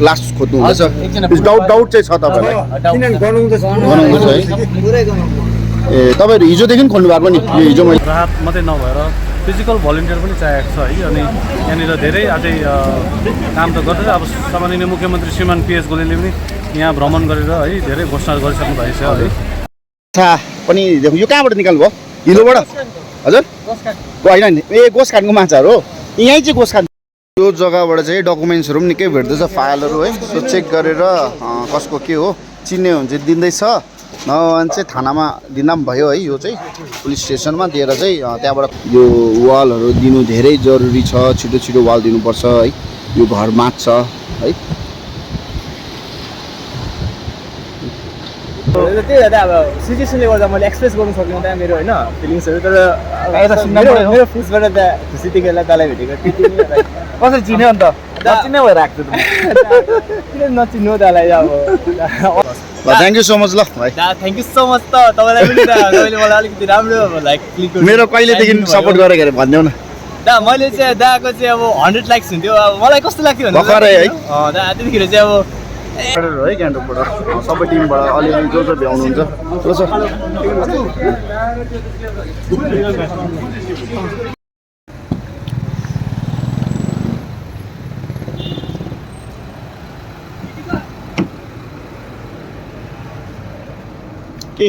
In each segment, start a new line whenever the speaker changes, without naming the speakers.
Last खोज्नु हुँदैछ doubt चाहिँ छ तपाईँलाई गराउँदैछ है ए तपाईँहरू हिजोदेखि खोल्नु भएको नि यो हिजो मैले
राहत मात्रै नभएर फिजिकल भलिन्टियर पनि चाहिएको छ है अनि यहाँनिर धेरै अझै काम त गर्दैछ अब सामान्य मुख्यमन्त्री श्रीमान पिएस गोलेले पनि यहाँ भ्रमण गरेर है धेरै घोषणा गरिसक्नु भएको छ है
पनि देखौँ यो कहाँबाट निकाल्नु भयो हिलोबाट हजुर होइन नि ए गोसखानको माछाहरू हो यहीँ चाहिँ गोसखान यो जग्गाबाट चाहिँ डकुमेन्ट्सहरू पनि निकै भेट्दैछ फाइलहरू है सो चेक गरेर कसको के हो चिन्ने हो भने चाहिँ दिँदैछ नभए चाहिँ थानामा दिँदा पनि भयो है यो चाहिँ पुलिस स्टेसनमा दिएर चाहिँ त्यहाँबाट यो वालहरू दिनु धेरै जरुरी छ छिटो छिटो वाल दिनुपर्छ है यो घर मात्छ है
त्यही भएर अब सिचुएसनले गर्दा मैले एक्सप्रेस गर्नु सकिनँ त्यहाँ मेरो होइन फिलिङ्सहरू तर मेरो फेसबाट त खुसी देखेर तँलाई भेटेको
कसरी चिन्यो अन्त नचिन्ने भएर आएको थियो
किन नचिन्नु तँलाई अब
थ्याङ्क यू सो मच ल भाइ
थ्याङ्क यू सो मच त तपाईँलाई पनि तपाईँले मलाई अलिकति राम्रो लाइक क्लिक
मेरो कहिलेदेखि सपोर्ट गरेको अरे भनिदेऊ न
दा मैले चाहिँ दाको चाहिँ अब 100 लाइक्स हुन्थ्यो अब मलाई कस्तो लाग्थ्यो भने
भर्खरै है
दा त्यतिखेर चाहिँ अब
है गान्तोकबाट सबै टिमबाट अलिअलि जो भ्याउनुहुन्छ के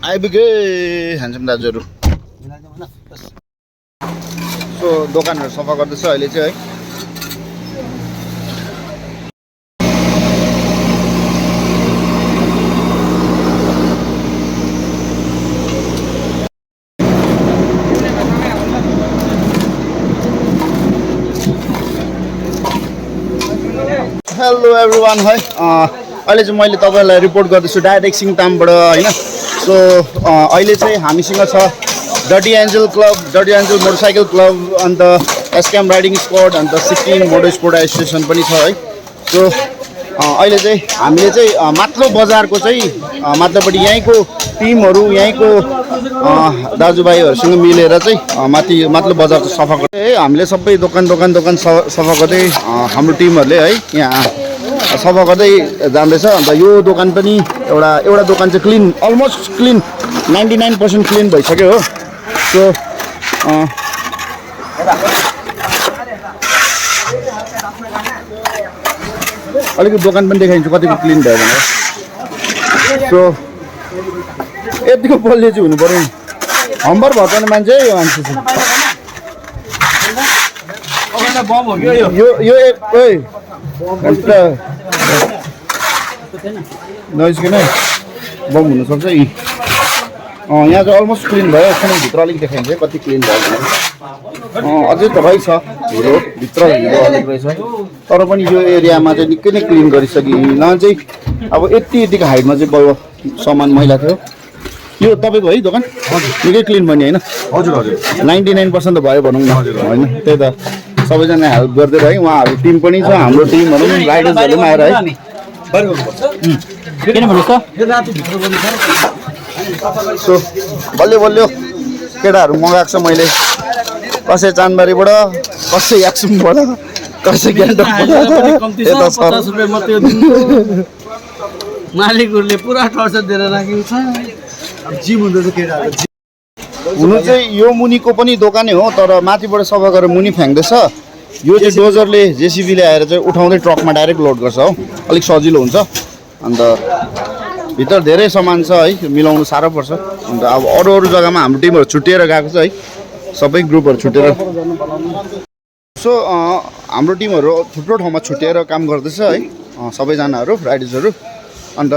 आइपुगे ह्यान्डसम दाजुहरू सो दोकानहरू सफा गर्दैछ अहिले चाहिँ है हेलो एभ्रिवान है अहिले चाहिँ मैले तपाईँलाई रिपोर्ट गर्दैछु डाइरेक्ट सिङतामबाट होइन सो अहिले चाहिँ हामीसँग छ dirty angel club dirty angel motorcycle club अन्त एसकेएम राइडिङ स्क्वाड अन्त सिक्किम मोटर स्पोर्ट एसोसिएसन पनि छ है सो अहिले चाहिँ हामीले चाहिँ माथिल्लो बजारको चाहिँ माथिल्लोपट्टि यहीँको टिमहरू यहीँको दाजुभाइहरूसँग मिलेर चाहिँ माथिल्लो बजार चाहिँ सफा गर्दै है हामीले सबै दोकान सफा गर्दै हाम्रो टिमहरूले है यहाँ सफा गर्दै जाँदैछ अन्त यो दोकान पनि एउटा दोकान चाहिँ क्लिन अलमोस्ट क्लिन 99% क्लिन भइसक्यो हो सो अलिकति दोकान पनि देखाइदिन्छु कतिको क्लिन भयो भनेर सो यतिको बोल्ने चाहिँ हुनु पर्यो हम्बर भर्ने मान्छे यो मान्छे यो नोइज किन बम हुनसक्छ यी यहाँ चाहिँ अलमोस्ट क्लिन भयो एकछिन भित्र अलिक देखाइन्छ कति क्लिन भयो अझै त रहेछ हिरो भित्र हिरो अलिक रहेछ तर पनि यो एरियामा चाहिँ निकै नै क्लिन गरिसकिन चाहिँ अब यतिको हाइटमा चाहिँ भयो सामान मैला थियो यो तपाईँको है दोकान निकै क्लिन बन्यो होइन हजुर 99% त भयो भनौँ न होइन त्यही त सबैजना हेल्प गर्दै है उहाँहरू टिम पनि छ हाम्रो टिमहरू पनि राइडर्सहरू पनि आएर है किन भन्नुहोस् त सो बल्यो केटाहरू मगाएको छ मैले कसै चानबारीबाट कसै याक्सुमबाट कसै
मालिकहरूले पुरा टर्चर दिएर राखेको छ जिम हुँदैछ केटाहरू
हुनु चाहिँ यो मुनिको पनि दोकानै हो तर माथिबाट सफा गरेर मुनि फ्याँक्दैछ यो चाहिँ डोजरले जेसिबीले आएर चाहिँ उठाउँदै ट्रकमा डाइरेक्ट लोड गर्छ हो अलिक सजिलो हुन्छ अन्त भित्र धेरै सामान छ है मिलाउनु साह्रो पर्छ अन्त अब अरू जग्गामा हाम्रो टिमहरू छुट्टिएर गएको छ है सबै ग्रुपहरू छुट्टिएर सो हाम्रो टिमहरू थुप्रो ठाउँमा छुट्टिएर काम गर्दैछ है सबैजनाहरू राइडर्सहरू अन्त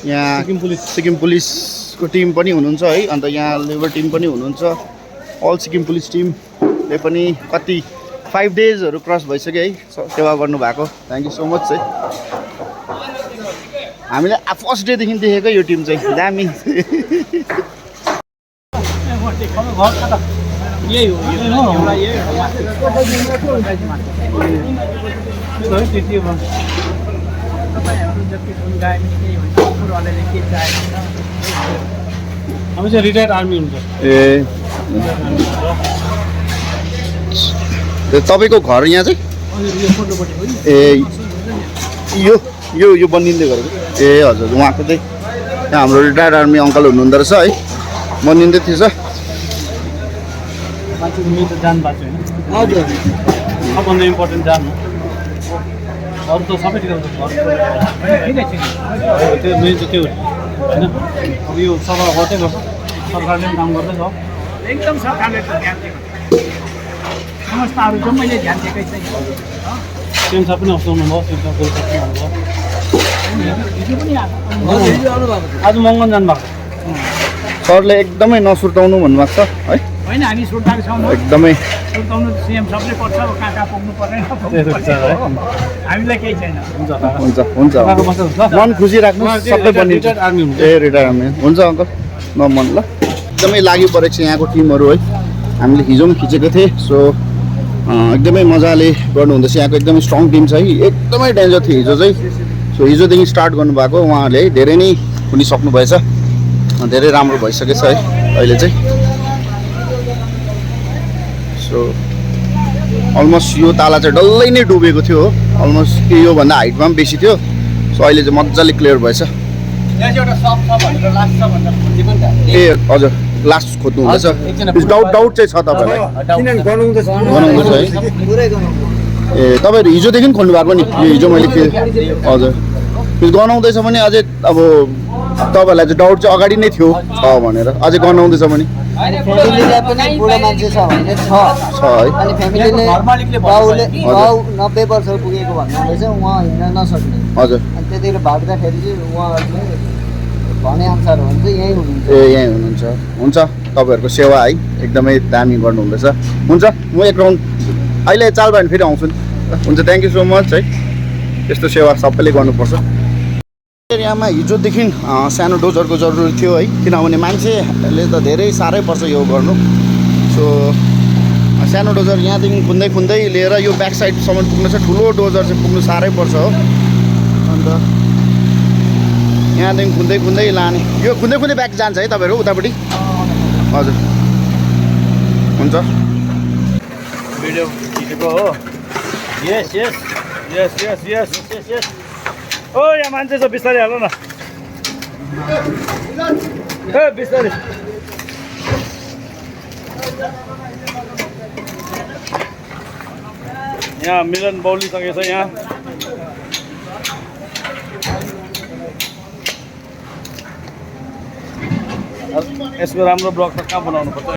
यहाँ सिक्किम पुलिसको टिम पनि हुनुहुन्छ है अन्त यहाँ लेबर टिम पनि हुनुहुन्छ अल सिक्किम पुलिस टिमले पनि कति 5 डेजहरू क्रस भइसक्यो है सेवा गर्नुभएको थ्याङ्क यू सो मच चाहिँ हामीले फर्स्ट डेदेखि देखेको यो टिम चाहिँ दामी
हामी चाहिँ रिटायर्ड आर्मी हुन्छ
ए तपाईँको घर यहाँ चाहिँ ए यो यो यो बनिँदै गरेको ए हजुर उहाँको चाहिँ यहाँ हाम्रो रिटायर्ड आर्मी अङ्कल हुनुहुँदो रहेछ है बनिँदै थिएछ
जान पाएको छैन हजुर सबभन्दा इम्पोर्टेन्ट जान अरू त सबै ठिक त्यो मेन चाहिँ त्यो होइन अब यो सफा गर्दै गर्छ सरकारले पनि काम गर्दैछ
एकदम सरकारले ध्यान दिएको संस्थाहरू चाहिँ मैले ध्यान दिएकै छैन
सेन्सा पनि आउनु भयो सेन्सा गोल्सा पनि आउनुभयो आज मङ्गन जानुभएको
सरले एकदमै नसुर्ताउनु भन्नुभएको छ है
होइन हामी सुर्ताएको छौँ
एकदमै
सुर्ताउनु सिएम सबले पर्छ अब कहाँ कहाँ पुग्नु पर्ने हामीलाई केही छैन
हुन्छ हुन्छ मन खुसी राख्नु सबै बनिन्छ ए रिटायर आर्मी हुन्छ अङ्कल नमन ल एकदमै लागि परेको छ यहाँको टिमहरू है हामीले हिजो पनि खिचेको थिएँ सो एकदमै मजाले गर्नुहुँदैछ यहाँको एकदमै स्ट्रङ टिम छ है एकदमै डेन्जर थियो हिजो चाहिँ सो हिजोदेखि स्टार्ट गर्नुभएको उहाँहरूले है धेरै नै खुलिसक्नु भएछ धेरै राम्रो भइसकेछ है अहिले चाहिँ सो अलमोस्ट यो ताला चाहिँ डल्लै नै डुबेको थियो हो अलमोस्ट योभन्दा हाइटमा पनि बेसी थियो सो अहिले चाहिँ मजाले क्लियर भएछ ए हजुर लास्ट खोज्नु हुँदैछ डाउट चाहिँ छ तपाईँलाई गनाउँदैछ है ए तपाईँहरू हिजोदेखि खोल्नु भएको नि यो हिजो मैले हजुर गनाउँदैछ भने अझै अब तपाईँहरूलाई चाहिँ डाउट चाहिँ अगाडि नै थियो छ भनेर अझै गनाउँदैछ भने
फ्यामिलीलाई पनि बुढो मान्छे छ भने छ
है
अनि फ्यामिलीले बाउले बाउ 90 वर्ष पुगेको भन्नुहुँदैछ उहाँ हिँड्न नसक्ने
हजुर
अनि त्यतिखेर भाग्दाखेरि चाहिँ उहाँहरूले भने अनुसार हो भने चाहिँ यहीँ हुनुहुन्छ
ए यहीँ हुनुहुन्छ हुन्छ तपाईँहरूको सेवा है एकदमै दामी गर्नुहुँदैछ हुन्छ म एक राउन्ड अहिले चाल भयो भने फेरि आउँछु नि हुन्छ थ्याङ्क यू सो मच है यस्तो सेवा सबैले गर्नुपर्छ एरियामा हिजोदेखि सानो डोजरको जरुरी थियो है किनभने मान्छेले त धेरै साह्रै पर्छ यो गर्नु सो सानो डोजर यहाँदेखि खुन्दै खुन्दै लिएर यो ब्याक साइडसम्म पुग्नु छ ठुलो डोजर चाहिँ पुग्नु साह्रै पर्छ हो अन्त यहाँदेखि खुन्दै खुन्दै लाने यो खुन्दै खुन्दै ब्याक जान्छ है तपाईँहरू उतापट्टि हजुर हुन्छ
भिडियो खिचेको हो यस यस यस यस यस यस यस ओ यहाँ मान्छे छ बिस्तारै हाल्नु न ए बिस्तारै यहाँ मिलन बौलिसकेको छ यहाँ यसको राम्रो ब्लग त कहाँ बनाउनु पर्छ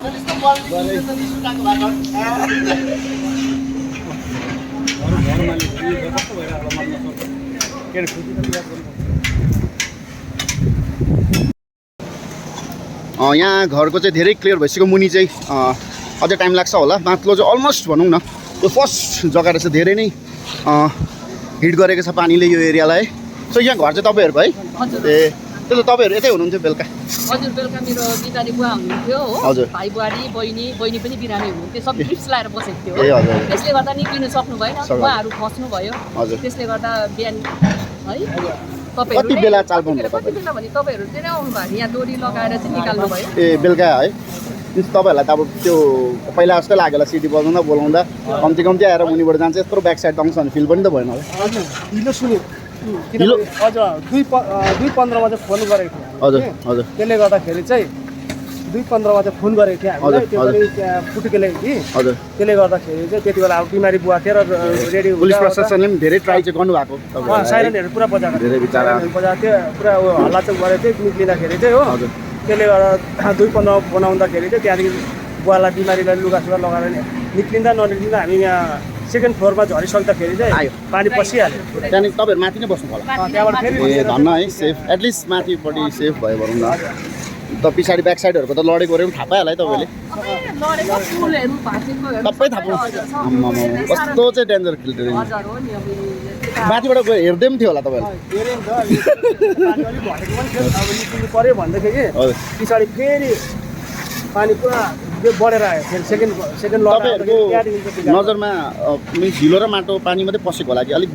यहाँ घरको चाहिँ धेरै क्लियर भइसक्यो मुनि चाहिँ अझै टाइम लाग्छ होला माथिल्लो चाहिँ अलमोस्ट भनौँ न यो फर्स्ट जग्गा रहेछ धेरै नै हिट गरेको छ पानीले यो एरियालाई सो यहाँ घर चाहिँ तपाईँहरूको है ए त्यो त तपाईँहरू यतै हुनुहुन्थ्यो बेलुका
हजुर बेलुका मेरो बिरामी बुवा हुनुहुन्थ्यो हो
हजुर
भाइ बुहारी बहिनी पनि बिरामी हुनुहुन्थ्यो सब ट्रिप्स लाएर बसेको थियो
ए हजुर
त्यसले गर्दा निक्लिनु सक्नु भएन उहाँहरू खस्नु भयो
हजुर
त्यसले गर्दा बिहान है
कति बेला चाल पाउनु
कति बेला भने तपाईँहरू चाहिँ नै आउनु भयो यहाँ डोरी लगाएर चाहिँ निकाल्नु भयो
ए बेलुका है तपाईँहरूलाई त अब त्यो पहिला जस्तै लाग्यो होला सिटी बजाउँदा बोलाउँदा कम्ती कम्ती आएर मुनिबाट जान्छ यत्रो ब्याक साइड आउँछ भने फिल पनि त भएन होला
ढिलो सुन्यो हजुर 2:15मा चाहिँ फोन गरेको थियो
हजुर हजुर
त्यसले गर्दाखेरि चाहिँ 2:15मा चाहिँ फोन गरेको थियो हामीलाई त्यो पनि त्यहाँ पुटुकेले कि
हजुर
त्यसले गर्दाखेरि चाहिँ त्यति बेला अब बिमारी बुवा थियो र रेडी
पुलिस प्रशासनले पनि धेरै ट्राई चाहिँ गर्नुभएको
साइरनहरू पुरा बजाएको
धेरै बिचारा
बजाएको थियो पुरा हल्ला चाहिँ गरेको थियो निक्लिँदाखेरि चाहिँ हो
हजुर
त्यसले गर्दा 2:15 बनाउँदाखेरि चाहिँ त्यहाँदेखि बुवालाई बिमारीलाई लुगासुगा लगाएर निक्लिँदा ननिक्लिँदा हामी यहाँ सेकेन्ड फ्लोरमा झरिसक्दाखेरि चाहिँ पानी पसिहाल्यो
त्यहाँदेखि तपाईँहरू माथि नै बस्नु होला
त्यहाँबाट फेरि
ए धन्न है सेफ एटलिस्ट माथिपट्टि सेफ भयो भनौँ न त पछाडि ब्याक साइडहरूको त लडेको पनि थाहा पाइहाल्यो है तपाईँले सबै थाहा पाउनु कस्तो चाहिँ डेन्जर खेल्थ्यो माथिबाट गयो हेर्दै पनि थियो होला तपाईँहरू
पर्यो भन्दाखेरि पछाडि फेरि पानी पुरा बढेर आयो फेरि सेकेन्ड
तपाईँहरूको नजरमा मिन्स हिलो र माटो पानी मात्रै पसेको होला कि अलिक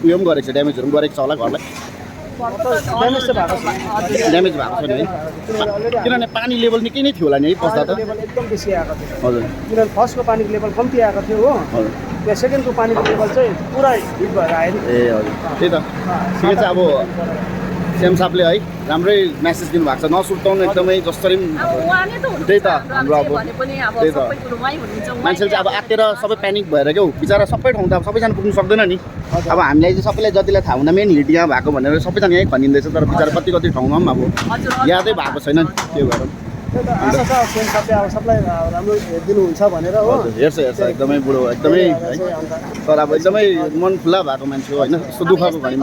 उयो पनि गरेको छ ड्यामेजहरू पनि गरेको छ होला घरलाई
ड्यामेज चाहिँ भएको छ
ड्यामेज भएको छैन है किनभने पानी लेभल निकै नै थियो होला नि है पस्दा त
लेभल एकदम बेसी आएको थियो
हजुर
किनभने फर्स्टको पानीको लेभल कम्ती आएको थियो हो
हजुर
त्यहाँ सेकेन्डको पानीको लेभल चाहिँ पुरा हिट भएर आयो नि
ए हजुर त्यही त ठिकै छ अब सेम साहबले है राम्रै मेसेज दिनुभएको छ नसुर्ताउनु एकदमै जसरी त्यही त हाम्रो अब त्यही त मान्छेले चाहिँ अब आत्तेर सबै प्यानिक भएर क्या हो बिचरा सबै ठाउँ त अब सबैजना पुग्नु सक्दैन नि अब हामीलाई चाहिँ सबैलाई जतिलाई थाहा हुँदा मेन हिट यहाँ भएको भनेर सबैजना यहीँ खनिँदैछ तर बिचरा कति कति ठाउँमा पनि अब यादै भएको छैन नि त्यो भएर
त्यही त आशा छ सेन साथै अब सबलाई राम्रो हेरिदिनुहुन्छ भनेर हो
हेर्छ एकदमै बुढो एकदमै है तर अब एकदमै मन खुला भएको मान्छे हो होइन यस्तो दुःखको भने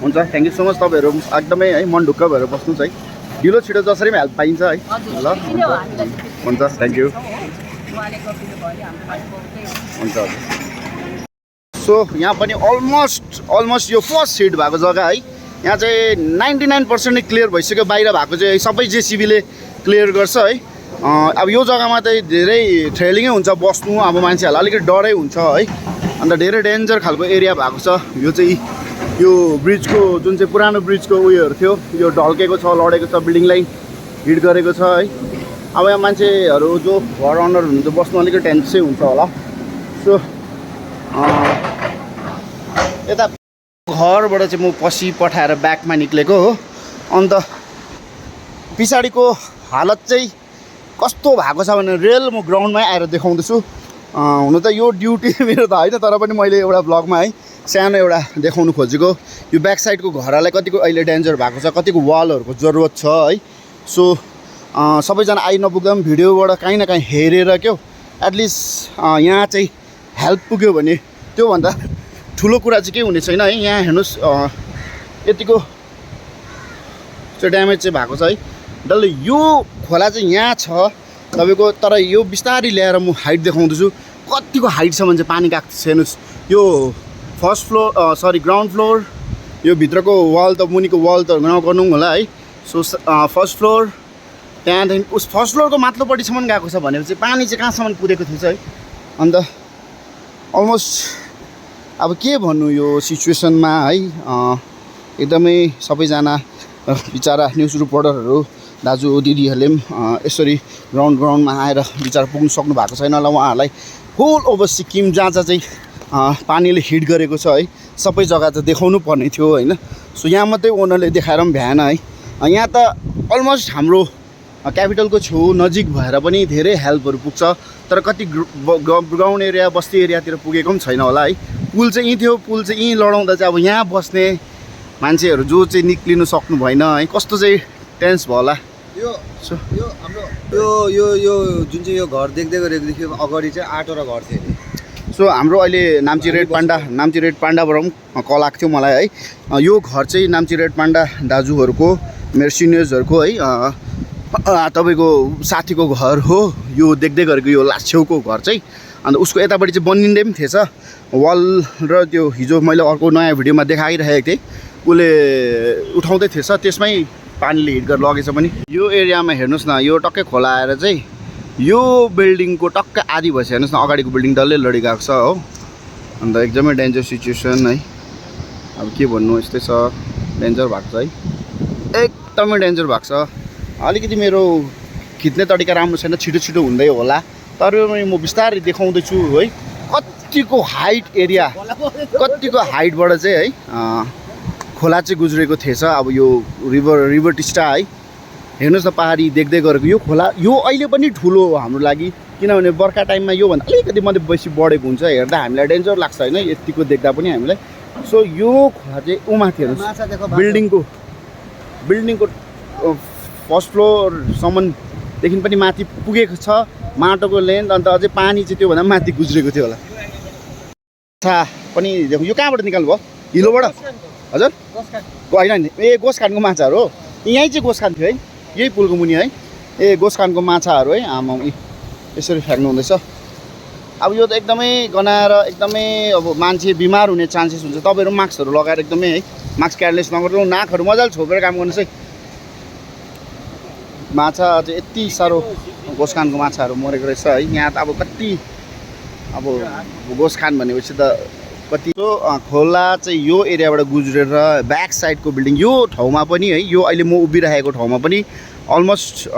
हुन्छ थ्याङ्क यू सो मच तपाईँहरू एकदमै है मन ढुक्क भएर बस्नुहोस् है ढिलो छिटो जसरी पनि हेल्प पाइन्छ है ल हुन्छ थ्याङ्क यू हुन्छ सो यहाँ पनि अलमोस्ट यो फर्स्ट हिट भएको जग्गा है यहाँ चाहिँ 99% नै क्लियर भइसक्यो बाहिर भएको चाहिँ सबै जेसिबीले क्लियर गर्छ है अब यो जग्गामा चाहिँ धेरै ट्रेलिङै हुन्छ बस्नु अब मान्छेहरूलाई अलिकति डरै हुन्छ है अन्त धेरै डेन्जर खालको एरिया भएको छ यो चाहिँ यो ब्रिजको जुन चाहिँ पुरानो ब्रिजको उयोहरू थियो यो ढल्केको छ लडेको छ बिल्डिङलाई हिट गरेको छ है अब यहाँ मान्छेहरू जो घर अनर हुनुहुन्छ बस्नु अलिकति टेन्सै हुन्छ होला सो यता घरबाट चाहिँ म पछि पठाएर ब्याकमा निक्लेको हो अन्त पछाडिको हालत चाहिँ कस्तो भएको छ भने रियल म ग्राउन्डमै आएर देखाउँदैछु हुन त यो ड्युटी मेरो त होइन तर पनि मैले एउटा ब्लगमा है सानो एउटा देखाउनु खोजेको यो ब्याक साइडको घरलाई कतिको अहिले डेन्जर भएको छ कतिको वालहरूको जरुरत छ है सो सबैजना आइ नपुग्दा पनि भिडियोबाट काहीँ न काहीँ हेरेर क्या एटलिस्ट यहाँ चाहिँ हेल्प पुग्यो भने त्योभन्दा ठुलो कुरा चाहिँ के हुने छैन है यहाँ हेर्नुहोस् यतिको चाहिँ ड्यामेज चाहिँ भएको छ है डल्लै यो खोला चाहिँ यहाँ छ तपाईँको तर यो बिस्तारै ल्याएर म हाइट देखाउँदैछु कतिको हाइटसम्म चाहिँ पानी गएको छ हेर्नुहोस् यो first floor sorry ground floor यो भित्रको वाल त मुनिको वाल त नगर्नु होला है सो फर्स्ट फ्लोर त्यहाँदेखि उस फर्स्ट फ्लोरको माथिल्लोपट्टिसम्म गएको छ भनेपछि पानी चाहिँ कहाँसम्म पुगेको थिएछ है अन्त अलमोस्ट अब के भन्नु यो सिचुएसनमा है एकदमै सबैजना बिचारा न्युज रिपोर्टरहरू दाजु दिदीहरूले पनि यसरी ग्राउन्डमा आएर बिचारा पुग्नु सक्नु भएको छैन होला उहाँहरूलाई होल ओभर सिक्किम जहाँ जहाँ चाहिँ पानीले हिट गरेको छ है सबै जग्गा त देखाउनु पर्ने थियो होइन सो यहाँ मात्रै ओनरले देखाएर पनि भ्याएन है यहाँ त अलमोस्ट हाम्रो क्यापिटलको छेउ नजिक भएर पनि धेरै हेल्पहरू पुग्छ तर कति ग्राउन्ड एरिया बस्ती एरियातिर पुगेको पनि छैन होला है पुल चाहिँ यहीँ थियो पुल चाहिँ यहीँ लडाउँदा चाहिँ अब यहाँ बस्ने मान्छेहरू जो चाहिँ निक्लिनु सक्नु भएन है कस्तो चाहिँ टेन्स भयो होला
यो हाम्रो यो जुन चाहिँ यो घर देख्दै गरेकोदेखि अगाडि चाहिँ 8वटा घर थियो अरे
सो हाम्रो अहिले नाम्ची रेड पाण्डाबाट पनि कल आएको थियो मलाई है यो घर चाहिँ नाम्ची रेड पाण्डा दाजुहरूको मेरो सिनियर्सहरूको है तपाईँको साथीको घर हो यो देख्दै गरेको यो लास्ट छेउको घर चाहिँ अन्त उसको यतापट्टि चाहिँ बनिँदै पनि थिएछ वाल र त्यो हिजो मैले अर्को नयाँ भिडियोमा देखाइरहेको थिएँ उसले उठाउँदै थिएछ त्यसमै पानीले हिट गरेर लगेछ पनि यो एरियामा हेर्नुहोस् न यो टक्कै खोला आएर चाहिँ यो बिल्डिङको टक्कै आधी भएछ हेर्नुहोस् न अगाडिको बिल्डिङ डल्लै लडिगएको छ हो अन्त एकदमै डेन्जर सिचुएसन है अब के भन्नु यस्तै छ डेन्जर भएको छ है एकदमै डेन्जर भएको छ अलिकति मेरो खिच्ने तरिका राम्रो छैन छिटो छिटो हुँदै होला तर म बिस्तारै देखाउँदैछु है कतिको हाइट एरिया कतिको हाइटबाट चाहिँ है खोला चाहिँ गुज्रेको थिएछ अब यो रिभर टिस्टा है हेर्नुहोस् न पहाडी देख्दै गरेको यो खोला यो अहिले पनि ठुलो हो हाम्रो लागि किनभने बर्खा टाइममा योभन्दा अलिकति मात्रै बेसी बढेको हुन्छ हेर्दा हामीलाई डेन्जर लाग्छ होइन यतिको देख्दा पनि हामीलाई सो यो खोला चाहिँ उमाथि हेर्नुहोस् बिल्डिङको फर्स्ट फ्लोरसम्मदेखि पनि माथि पुगेको छ माटोको लेन्थ अन्त अझै पानी चाहिँ त्योभन्दा माथि गुज्रेको थियो होला पनि देखो यो कहाँबाट निकाल्नु भयो हिलोबाट हजुर होइन नि ए गोसखानको माछाहरू हो यहीँ चाहिँ गोसखान थियो है यही पुलको मुनि है ए गोसखानको माछाहरू है आमा यसरी फ्याँक्नु हुँदैछ अब यो त एकदमै गनाएर एकदमै अब मान्छे बिमार हुने चान्सेस हुन्छ तपाईँहरू मास्कहरू लगाएर एकदमै है मास्क केयरलेस नगर्नु नाकहरू मजाले छोपेर काम गर्नुहोस् है माछा चाहिँ यति साह्रो गोसखानको माछाहरू मरेको रहेछ है। यहाँ त अब कति अब गोसखान भनेपछि त कति खोला चाहिँ यो एरियाबाट गुज्रेर ब्याक साइडको बिल्डिङ यो ठाउँमा पनि है, यो अहिले म उभिरहेको ठाउँमा पनि अलमोस्ट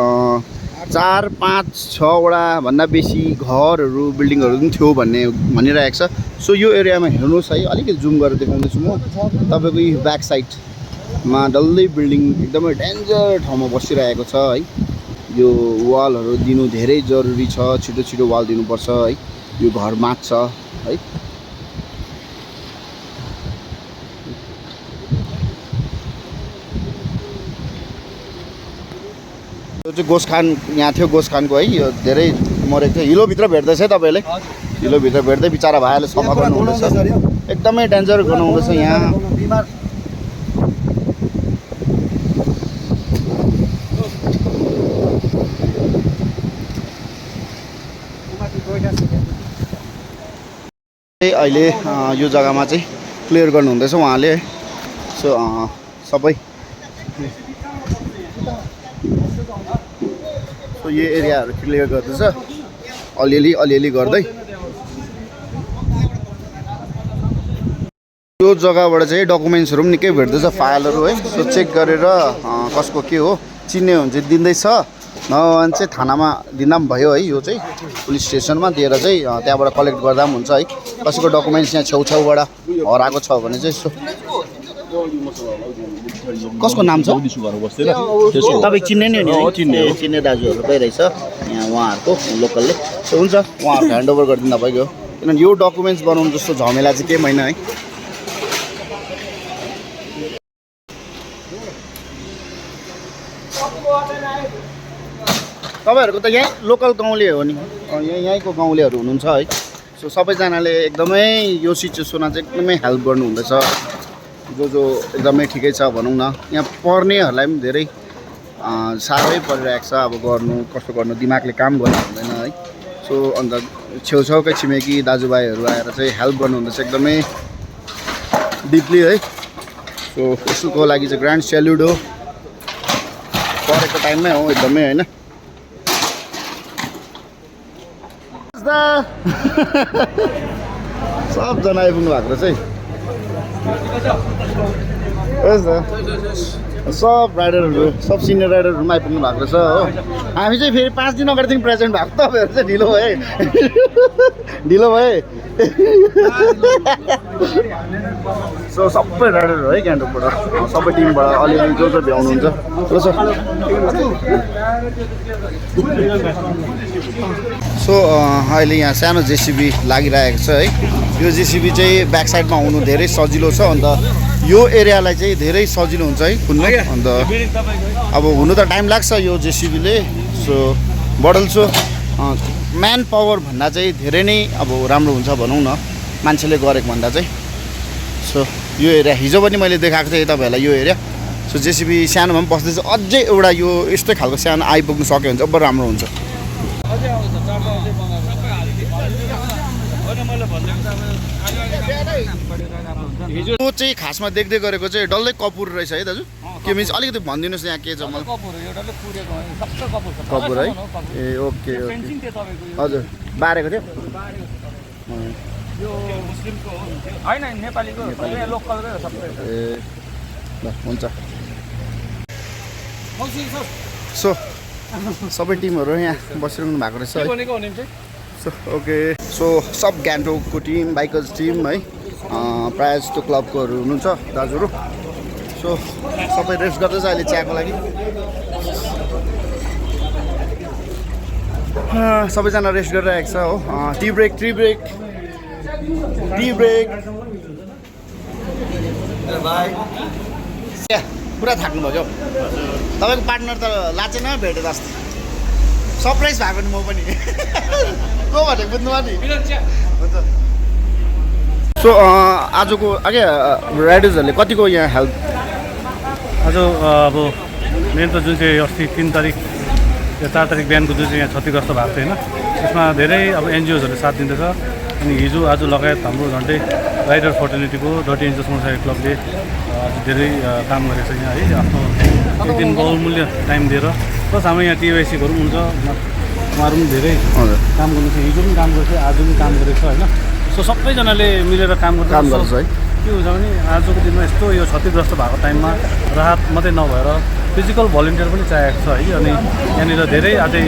4-5-6वटा भन्दा बेसी घरहरू बिल्डिङहरू पनि थियो भनिरहेको छ। सो यो एरियामा हेर्नुहोस् है, अलिकति जुम गरेर देखाउँदैछु म तपाईँको यो ब्याक साइडमा डल्लै बिल्डिङ एकदमै डेन्जर ठाउँमा बसिरहेको छ है। यो वालहरू दिनु धेरै जरुरी छ, छिटो छिटो वाल दिनुपर्छ है, यो घर मात्छ है। यो चाहिँ गोसखान यहाँ थियो, गोसखानको है, यो धेरै मरेको थियो। हिलोभित्र भेट्दैछ है तपाईँले, हिलोभित्र भेट्दै बिचरा भाइले सफा गर्नुहुँदैछ, एकदमै डेन्जर गर्नुहुँदैछ यहाँ। अहिले यो जग्गामा चाहिँ क्लियर गर्नुहुँदैछ उहाँले। सो सबै सो यो एरियाहरू क्लियर गर्दैछ अलिअलि गर्दै। यो जग्गाबाट चाहिँ डकुमेन्ट्सहरू पनि निकै भेट्दैछ, फाइलहरू है। सो चेक गरेर कसको के हो चिन्ने हुन्छ दिँदैछ, नभए चाहिँ थानामा दिँदा पनि भयो है। यो चाहिँ पुलिस स्टेसनमा दिएर चाहिँ त्यहाँबाट कलेक्ट गर्दा पनि हुन्छ है। कसैको डकुमेन्ट्स यहाँ छेउछाउबाट हराएको छ भने चाहिँ यसो कसको नाम छ तपाईँ चिन्ने नि हो नि? चिन्ने दाजुहरू भइरहेछ यहाँ उहाँहरूको लोकलले। सो हुन्छ, उहाँहरूको ह्यान्डओभर गरिदिँदा भइगयो, किनभने यो डकुमेन्ट्स बनाउनु जस्तो झमेला चाहिँ केही होइन है। तपाईँहरूको त यहीँ लोकल गाउँले हो नि, यहीँको गाउँलेहरू हुनुहुन्छ है। सो सबैजनाले एकदमै यो सिचुएसनमा चाहिँ एकदमै हेल्प गर्नुहुँदैछ, जो एकदमै ठिकै छ भनौँ न। यहाँ पढ्नेहरूलाई पनि धेरै साह्रै परिरहेको छ, अब गर्नु कस्तो गर्नु दिमागले काम गर्नु हुँदैन है। सो अन्त छेउछाउकै छिमेकी दाजुभाइहरू आएर चाहिँ हेल्प गर्नुहुँदैछ एकदमै डिपली है। सो यसको लागि चाहिँ ग्रान्ड स्याल्युट हो, परेको टाइममै हो एकदमै होइन। सबजना आइपुग्नु भएको रहेछ है। सब राइडरहरू, सब सिनियर राइडरहरू पनि आइपुग्नु भएको रहेछ हो। हामी चाहिँ फेरि 5 दिन अगाडिदेखि प्रेजेन्ट भएको, तपाईँहरू चाहिँ ढिलो भए ढिलो भए। सो सबै राइडरहरू है गान्तोकबाट, सबै टिमबाट अलिअलि जो भ्याउनुहुन्छ। सो अहिले यहाँ सानो जेसिबी लागिरहेको छ है। यो जेसिबी चाहिँ ब्याक साइडमा हुनु धेरै सजिलो छ, अन्त यो एरियालाई चाहिँ धेरै सजिलो हुन्छ है खुन्नु। अन्त अब हुनु त टाइम लाग्छ यो जेसिबीले। सो बडल्छु म्यान पावर भन्दा चाहिँ धेरै नै अब राम्रो हुन्छ भनौँ न, मान्छेले गरेको भन्दा चाहिँ। सो यो एरिया हिजो पनि मैले देखाएको थिएँ तपाईँहरूलाई यो एरिया। सो जेसिबी सानोमा पनि बस्दैछ, अझै एउटा यो यस्तै खालको सानो आइपुग्नु सक्यो भने चाहिँ अब राम्रो हुन्छ। यो चाहिँ खासमा देख्दै गरेको चाहिँ डल्लै कपुर रहेछ है दाजु? के मिन्स अलिकति भनिदिनुहोस् यहाँ के छ मलाई। कपुर है, ए ओके ओके, हजुर बारेको थियो। ए ल हुन्छ। सो सबै टिमहरू यहाँ बसिरहनु भएको रहेछ है। सो ओके, सो सब गान्तोकको टिम, बाइकर्स टिम है, प्रायः जस्तो क्लबकोहरू हुनुहुन्छ दाजुहरू। सो सबै रेस्ट गर्दैछ अहिले चियाको लागि। सबैजना रेस्ट गरिरहेको छ हो। टी ब्रेक पुरा थाक्नुभयो। तपाईँको पार्टनर त लाचेन भेटेँ जस्तो, सरप्राइज भएको नि म पनि को भनेको बुझ्नुभयो नि। हुन्छ। सो आजको राइडर्सहरूले कतिको यहाँ हेल्प
आज अब मेन त जुन चाहिँ अस्ति 3 तारिक या 4 तारिक बिहानको जुन चाहिँ यहाँ क्षतिग्रस्त भएको थियो होइन, त्यसमा धेरै अब एनजिओजहरूले साथ दिँदैछ। अनि हिजो आज लगायत हाम्रो झन्डै राइडर फर्टर्निटीको डटी एन्जल्स मोटरसाइकल क्लबले आज धेरै काम गरेको छ यहाँ है। आफ्नो एक दिन बहुमूल्य टाइम दिएर प्लस हाम्रो यहाँ टिवाइसीहरू पनि हुन्छ उहाँहरू पनि धेरै
हजुर
काम गर्नुहुन्छ हिजो पनि काम गर्थ्यो आज पनि काम गरेको छ होइन सो सबैजनाले मिलेर काम गर्छ
है
के हुन्छ भने आजको दिनमा यस्तो यो क्षतिग्रस्त भएको टाइममा राहत मात्रै नभएर फिजिकल भलिन्टियर पनि चाहिएको छ है अनि यहाँनिर धेरै अझै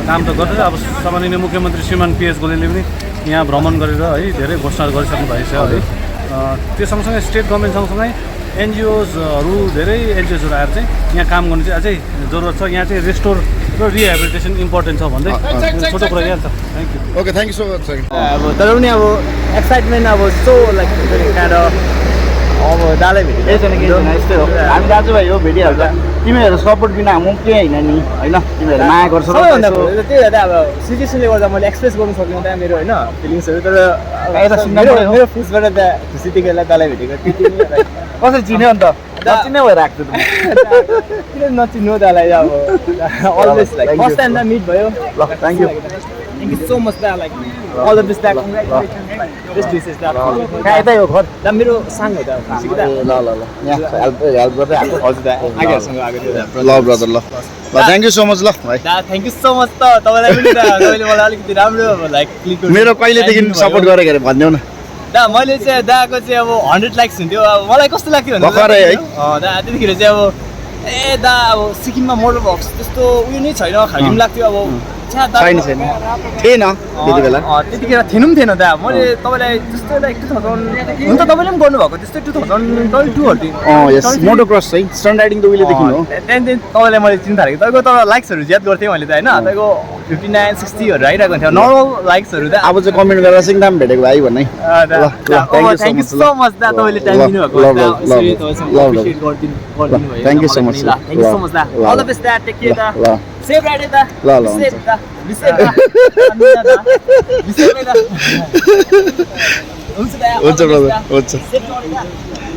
काम त गर्दै अब सामान्य मुख्यमन्त्री श्रीमान पिएस गोलेले पनि यहाँ भ्रमण गरेर है धेरै घोषणा गरिसक्नु भएको छ है त्यो सँगसँगै स्टेट गभर्मेन्ट सँगसँगै एनजिओजहरू धेरै एनजिओजहरू आएर चाहिँ यहाँ काम गर्नु चाहिँ अझै जरुरत छ यहाँ चाहिँ रेस्टोर र रिहेबिलिटेसन इम्पोर्टेन्ट छ भन्दै छोटो कुरा यहाँ छ thank you
okay thank you so much
अब तर पनि अब एक्साइटमेन्ट अब सो लाइक अब दालै भेट्यो
यस्तै हो हामी दाजुभाइ हो भेटिहाल्छ तिमीहरू सपोर्ट बिना म केही होइन नि होइन तिमीहरू माया गर्छौ
सबैभन्दा त्यही भएर अब सिचुएसनले गर्दा मैले एक्सप्रेस गर्नु सक्दिनँ त्यहाँ मेरो होइन फिलिङ्सहरू तर मेरो फेसबाट त्यहाँ खुसी त्यतिखेर दालाई भेटेको
कसरी चिन्यो अन्त नचिन्ने भएर आएको
किन नचिन्नु दालाई अब अलवेज लाइक फर्स्ट टाइम दा मिट भयो
ल thank you
thank you so much दा लाइक अल द बेस्ट दा बेस्ट विशेष दा
कहाँ यतै हो घर
दा मेरो साङ हो दा खुसी दा
ल ल ल यहाँ हेल्प गर्दै आएको
हजुर दा आगेहरूसँग आएको थियो
ल ब्रदर ल थ्याङ्क यू सो मच ल भाइ
दा थ्याङ्क यू सो मच त तपाईँलाई पनि दा तपाईँले मलाई अलिकति राम्रो लाइक क्लिक
मेरो कहिलेदेखि सपोर्ट गरेको अरे भनिदेऊ न
दा मैले चाहिँ दाको चाहिँ अब 100 लाइक्स हुन्थ्यो अब मलाई कस्तो लाग्थ्यो भने
भर्खरै है
दा त्यतिखेर चाहिँ अब ए दा अब सिक्किममा मोटर भक्स त्यस्तो उयो नै छैन खालि पनि लाग्थ्यो अब
छैन छैन थिएन त्यति बेला
त्यतिखेर थिएन पनि थिएन दा मैले तपाईँलाई जस्तो लाइक 2000 हुन त तपाईँले पनि गर्नुभएको त्यस्तै 2022
यस मोटो क्रस है स्टन्ट राइडिङ त उहिलेदेखि हो
त्यहाँदेखि तपाईँलाई मैले चिन्नु थालेको तपाईँको तर लाइक्सहरू ज्याद गर्थेँ मैले त होइन तपाईँको 59 60हरू आइरहेको थियो नर्मल लाइक्सहरू त
अब चाहिँ कमेन्ट गरेर सिङताम भेटेको भाइ भन्ने
थ्याङ्क यू सो मच दा तपाईँले टाइम दिनुभएको
thank you so much
thank you so much दा अल द बेस्ट दा टेक केयर दा सेफ राइड दा
ल
सेफ दा सेफ दा हुन्छ दा
हुन्छ ब्रदर हुन्छ
सेफ